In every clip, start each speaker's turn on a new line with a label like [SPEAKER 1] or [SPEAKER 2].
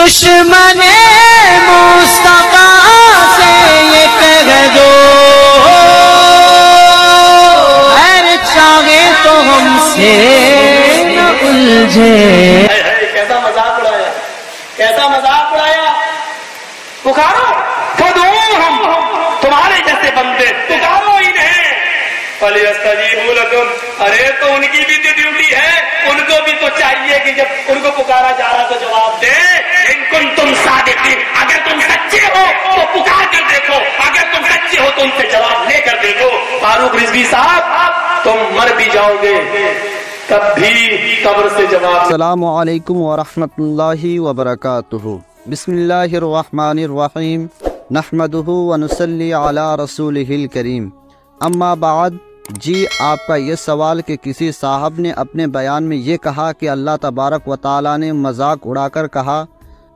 [SPEAKER 1] دشمن مصطفیٰ سے یہ کہہ دو خیر چاہے تو ہم سے نہ الجھے۔
[SPEAKER 2] کیسا مذاق اڑایا، کیسا مذاق اڑایا۔ پکارو فدعوہم، تمہارے جیسے بندے پکارو انہیں، فلیستجیبوا لکم، ارے تو ان کی بھی تو ڈیوٹی ہے، ان کو بھی تو چاہیے کہ جب ان کو پکارا جا رہا تو جواب دے۔ ان کنتم صادقین، اگر تم سچے ہو تو پکار کر دیکھو، اگر تم سچے ہو تو ان سے جواب لے کر دیکھو۔ فاروق رضوی صاحب تم مر بھی جاؤ گے تب بھی قبر سے جواب۔
[SPEAKER 3] السلام علیکم ورحمۃ اللہ وبرکاتہ۔ بسم اللہ الرحمن الرحیم، نحمدہ ونصلی علی رسولہ الکریم، اما بعد۔ جی آپ کا یہ سوال کہ کسی صاحب نے اپنے بیان میں یہ کہا کہ اللہ تبارک و تعالیٰ نے مذاق اڑا کر کہا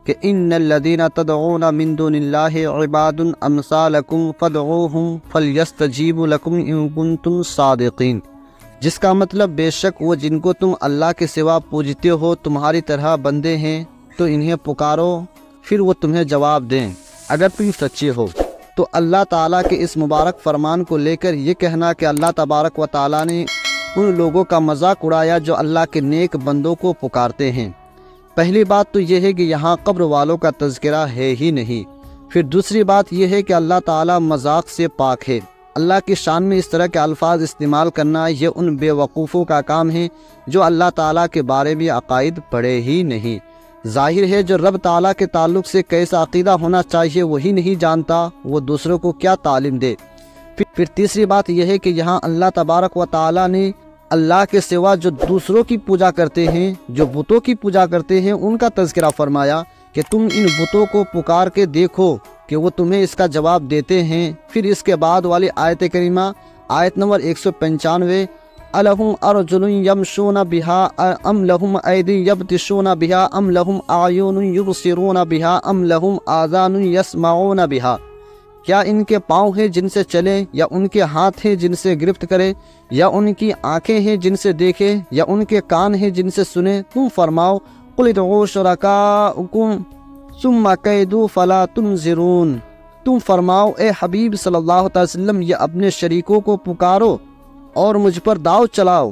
[SPEAKER 3] کہ ان الذین تدعون من دون اللہ عباد امثالکم فادعوہم فلیستجیبوا لکم ان کنتم صادقین، جس کا مطلب بے شک وہ جن کو تم اللہ کے سوا پوجتے ہو تمہاری طرح بندے ہیں، تو انہیں پکارو پھر وہ تمہیں جواب دیں اگر تم سچے ہو۔ تو اللہ تعالیٰ کے اس مبارک فرمان کو لے کر یہ کہنا کہ اللہ تبارک و تعالیٰ نے ان لوگوں کا مذاق اڑایا جو اللہ کے نیک بندوں کو پکارتے ہیں۔ پہلی بات تو یہ ہے کہ یہاں قبر والوں کا تذکرہ ہے ہی نہیں۔ پھر دوسری بات یہ ہے کہ اللہ تعالیٰ مذاق سے پاک ہے۔ اللہ کی شان میں اس طرح کے الفاظ استعمال کرنا یہ ان بے وقوفوں کا کام ہے جو اللہ تعالیٰ کے بارے میں عقائد پڑھے ہی نہیں۔ ظاہر ہے جو رب تعالیٰ کے تعلق سے کیسا عقیدہ ہونا چاہیے وہی نہیں جانتا، وہ دوسروں کو کیا تعلیم دے۔ پھر تیسری بات یہ ہے کہ یہاں اللہ تبارک و تعالیٰ نے اللہ کے سوا جو دوسروں کی پوجا کرتے ہیں، جو بتوں کی پوجا کرتے ہیں، ان کا تذکرہ فرمایا کہ تم ان بتوں کو پکار کے دیکھو کہ وہ تمہیں اس کا جواب دیتے ہیں۔ پھر اس کے بعد والی آیت کریمہ آیت نمبر 195، الہم ارجل یمشون بہا ام لہم ایدی یبطشون بہا ام لہم اعین یبصرون بہا ام لہم آذان یسمعون بہا، کیا ان کے پاؤں ہیں جن سے چلے، یا ان کے ہاتھ ہیں جن سے گرفت کرے، یا ان کی آنکھیں ہیں جن سے دیکھے، یا ان کے کان ہیں جن سے سنے؟ تم فرماؤ قل ادعوا شرکاءکم ثم کیدوا فلا تنظرون، تم فرماؤ اے حبیب صلی اللہ علیہ وسلم یہ اپنے شریکوں کو پکارو اور مجھ پر داؤ چلاؤ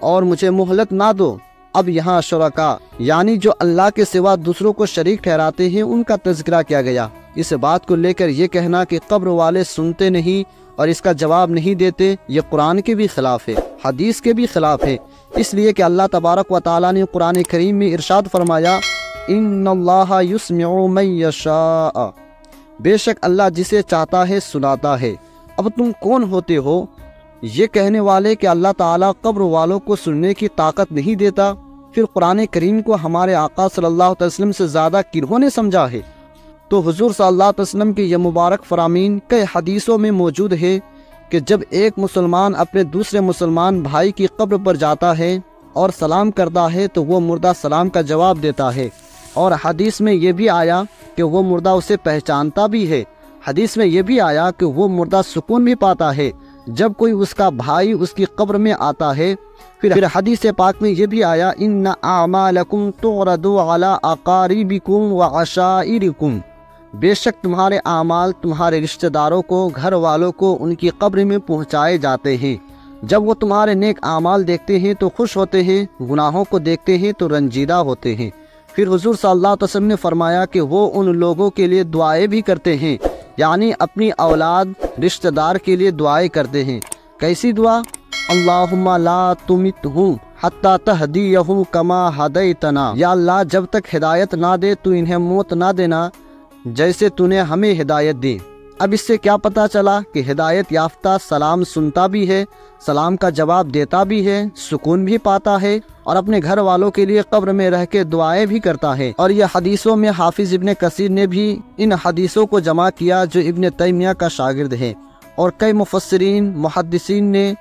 [SPEAKER 3] اور مجھے مہلت نہ دو۔ اب یہاں شرکاء یعنی جو اللہ کے سوا دوسروں کو شریک ٹھہراتے ہیں ان کا تذکرہ کیا گیا۔ اس بات کو لے کر یہ کہنا کہ قبر والے سنتے نہیں اور اس کا جواب نہیں دیتے، یہ قرآن کے بھی خلاف ہے، حدیث کے بھی خلاف ہے، اس لیے کہ اللہ تبارک و تعالیٰ نے قرآن کریم میں ارشاد فرمایا ان اللہ یسمع من یشاء، بے شک اللہ جسے چاہتا ہے سناتا ہے۔ اب تم کون ہوتے ہو یہ کہنے والے کہ اللہ تعالیٰ قبر والوں کو سننے کی طاقت نہیں دیتا؟ پھر قرآن کریم کو ہمارے آقا صلی اللہ علیہ وسلم سے زیادہ کنہوں نے سمجھا ہے؟ تو حضور صلی اللہ علیہ وسلم کی یہ مبارک فرامین کئی حدیثوں میں موجود ہے کہ جب ایک مسلمان اپنے دوسرے مسلمان بھائی کی قبر پر جاتا ہے اور سلام کرتا ہے تو وہ مردہ سلام کا جواب دیتا ہے، اور حدیث میں یہ بھی آیا کہ وہ مردہ اسے پہچانتا بھی ہے۔ حدیث میں یہ بھی آیا کہ وہ مردہ سکون بھی پاتا ہے جب کوئی اس کا بھائی اس کی قبر میں آتا ہے۔ پھر حدیث پاک میں یہ بھی آیا ان اعمالکم تعرض علی اقاربکم وعشائرکم، بے شک تمہارے اعمال تمہارے رشتہ داروں کو، گھر والوں کو ان کی قبر میں پہنچائے جاتے ہیں۔ جب وہ تمہارے نیک اعمال دیکھتے ہیں تو خوش ہوتے ہیں، گناہوں کو دیکھتے ہیں تو رنجیدہ ہوتے ہیں۔ پھر حضور صلی اللہ علیہ وسلم نے فرمایا کہ وہ ان لوگوں کے لیے دعائیں بھی کرتے ہیں، یعنی اپنی اولاد رشتہ دار کے لیے دعائیں کرتے ہیں۔ کیسی دعا؟ اللہم لا تمتہم حتی تہدیہم کما ہدیتنا، یا اللہ جب تک ہدایت نہ دے تو انہیں موت نہ دینا جیسے تو نے ہمیں ہدایت دی۔ اب اس سے کیا پتہ چلا کہ ہدایت یافتہ سلام سنتا بھی ہے، سلام کا جواب دیتا بھی ہے، سکون بھی پاتا ہے، اور اپنے گھر والوں کے لیے قبر میں رہ کے دعائیں بھی کرتا ہے۔ اور یہ حدیثوں میں حافظ ابن کثیر نے بھی ان حدیثوں کو جمع کیا جو ابن تیمیہ کا شاگرد ہے، اور کئی مفسرین محدثین نے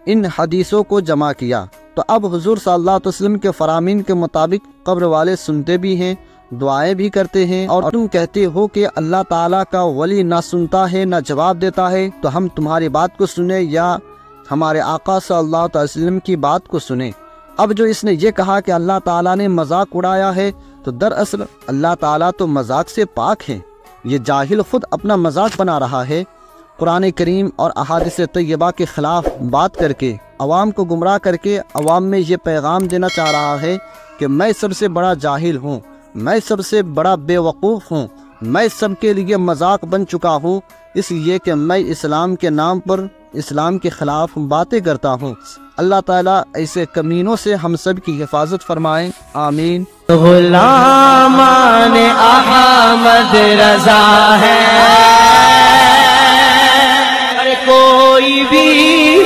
[SPEAKER 3] ان حدیثوں کو جمع کیا۔ تو اب حضور صلی اللہ علیہ وسلم کے فرامین کے مطابق قبر والے سنتے بھی ہیں، دعائیں بھی کرتے ہیں، اور تم کہتے ہو کہ اللہ تعالیٰ کا ولی نہ سنتا ہے نہ جواب دیتا ہے، تو ہم تمہاری بات کو سنیں یا ہمارے آقا صلی اللہ علیہ وسلم کی بات کو سنیں؟ اب جو اس نے یہ کہا کہ اللہ تعالیٰ نے مذاق اڑایا ہے، تو دراصل اللہ تعالیٰ تو مذاق سے پاک ہے، یہ جاہل خود اپنا مذاق بنا رہا ہے۔ قرآن کریم اور احادیث طیبہ کے خلاف بات کر کے عوام کو گمراہ کر کے عوام میں یہ پیغام دینا چاہ رہا ہے کہ میں سب سے بڑا جاہل ہوں، میں سب سے بڑا بے وقوف ہوں، میں سب کے لیے مذاق بن چکا ہوں، اس لیے کہ میں اسلام کے نام پر اسلام کے خلاف باتیں کرتا ہوں۔ اللہ تعالیٰ ایسے کمینوں سے ہم سب کی حفاظت فرمائیں، آمین۔
[SPEAKER 1] غلامان احمد رضا ہے، کوئی بھی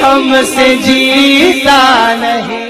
[SPEAKER 1] ہم سے جیتا نہیں۔